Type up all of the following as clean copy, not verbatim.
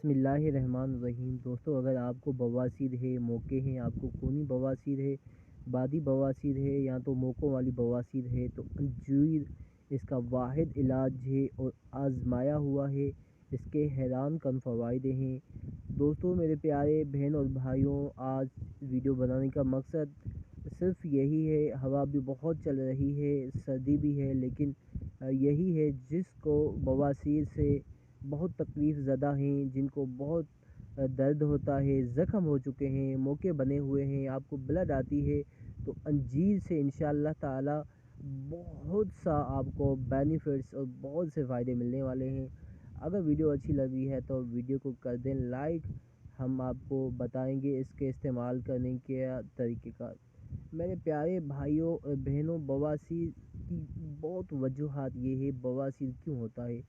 بسم اللہ الرحمن الرحیم۔ دوستو، اگر آپ کو بواسیر ہے، موقع ہیں، آپ کو خونی بواسیر ہے، بادی بواسیر ہے یا تو موقعوں والی بواسیر ہے، تو انجیر اس کا واحد علاج ہے اور آزمایا ہوا ہے۔ اس کے حیران کن فوائد ہیں۔ دوستو میرے پیارے بہن اور بھائیوں، آج ویڈیو بنانے کا مقصد صرف یہی ہے۔ ہوا بھی بہت چل رہی ہے، سردی بھی ہے، لیکن یہی ہے جس کو بواسیر سے بہت تکلیف زدہ ہیں، جن کو بہت درد ہوتا ہے، زخم ہو چکے ہیں، موقع بنے ہوئے ہیں، آپ کو بلڈ آتی ہے، تو انجیر سے انشاءاللہ تعالی بہت سا آپ کو بینیفٹس اور بہت سے فائدے ملنے والے ہیں۔ اگر ویڈیو اچھی لگی ہے تو ویڈیو کو کر دیں لائک۔ ہم آپ کو بتائیں گے اس کے استعمال کرنے کے طریقہ کار۔ میرے پیارے بھائیوں اور بہنوں، بواسیر کی بہت وجوہات یہ ہے بواسیر کیوں ہوتا ہے۔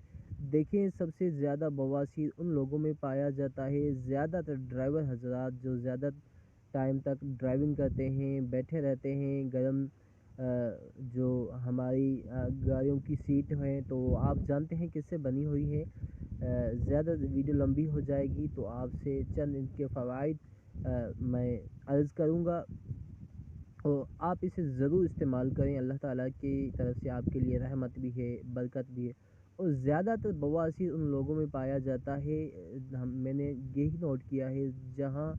دیکھیں، سب سے زیادہ بواسیر ان لوگوں میں پایا جاتا ہے، زیادہ تر ڈرائیور حضرات جو زیادہ ٹائم تک ڈرائیونگ کرتے ہیں، بیٹھے رہتے ہیں، گرم جو ہماری گاڑیوں کی سیٹ ہیں تو آپ جانتے ہیں کس سے بنی ہوئی ہے۔ زیادہ ویڈیو لمبی ہو جائے گی تو آپ سے چند ان کے فوائد میں عرض کروں گا، اور آپ اسے ضرور استعمال کریں۔ اللہ تعالیٰ کی طرف سے آپ کے لیے رحمت بھی ہے، برکت بھی ہے۔ اور زیادہ تر بواسیر ان لوگوں میں پایا جاتا ہے، میں نے یہی نوٹ کیا ہے، جہاں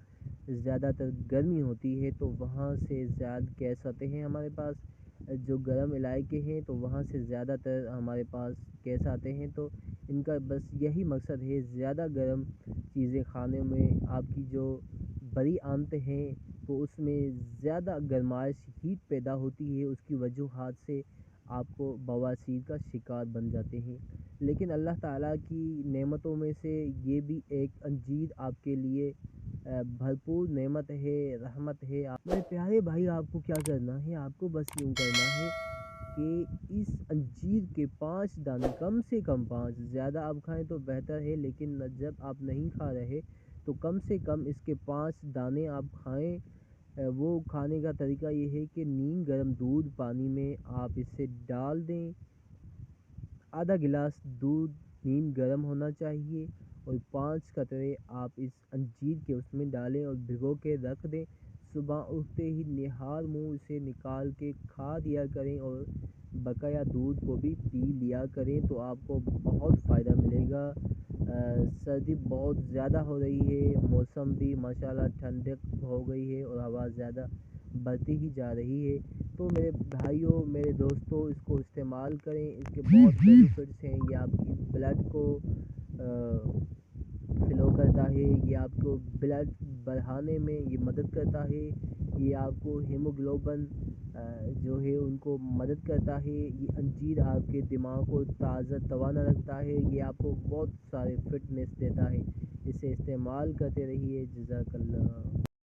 زیادہ تر گرمی ہوتی ہے تو وہاں سے زیادہ کیس آتے ہیں ہمارے پاس۔ جو گرم علاقے ہیں تو وہاں سے زیادہ تر ہمارے پاس کیس آتے ہیں، تو ان کا بس یہی مقصد ہے، زیادہ گرم چیزیں کھانے میں آپ کی جو بڑی آنت ہیں تو اس میں زیادہ گرمائش ہیٹ پیدا ہوتی ہے، اس کی وجوہات سے آپ کو بواسیر کا شکار بن جاتے ہیں۔ لیکن اللہ تعالیٰ کی نعمتوں میں سے یہ بھی ایک انجیر آپ کے لیے بھرپور نعمت ہے، رحمت ہے۔ میرے پیارے بھائی، آپ کو کیا کرنا ہے؟ آپ کو بس یوں کرنا ہے کہ اس انجیر کے 5 دانے، کم سے کم 5، زیادہ آپ کھائیں تو بہتر ہے، لیکن جب آپ نہیں کھا رہے تو کم سے کم اس کے 5 دانے آپ کھائیں۔ وہ کھانے کا طریقہ یہ ہے کہ نیم گرم دودھ پانی میں آپ اسے ڈال دیں۔ آدھا گلاس دودھ نیم گرم ہونا چاہیے، اور 5 قطرے آپ اس انجیر کے اس میں ڈالیں اور بھگو کے رکھ دیں۔ صبح اٹھتے ہی نہار منہ اسے نکال کے کھا دیا کریں، اور بقایا دودھ کو بھی پی لیا کریں، تو آپ کو بہت فائدہ ملے گا۔ سردی بہت زیادہ ہو رہی ہے، موسم بھی ماشاءاللہ ٹھنڈک ہو گئی ہے اور ہوا زیادہ بڑھتی ہی جا رہی ہے۔ تو میرے بھائیوں، میرے دوستوں، اس کو استعمال کریں۔ اس کے بہت بینیفٹس ہیں۔ یہ آپ کی بلڈ کو فلو کرتا ہے، یہ آپ کو بلڈ بڑھانے میں یہ مدد کرتا ہے، یہ آپ کو ہیموگلوبن جو ہے ان کو مدد کرتا ہے۔ یہ انجیر آپ کے دماغ کو تازہ توانا رکھتا ہے، یہ آپ کو بہت سارے فٹنس دیتا ہے۔ اسے استعمال کرتے رہیے۔ جزاک اللہ۔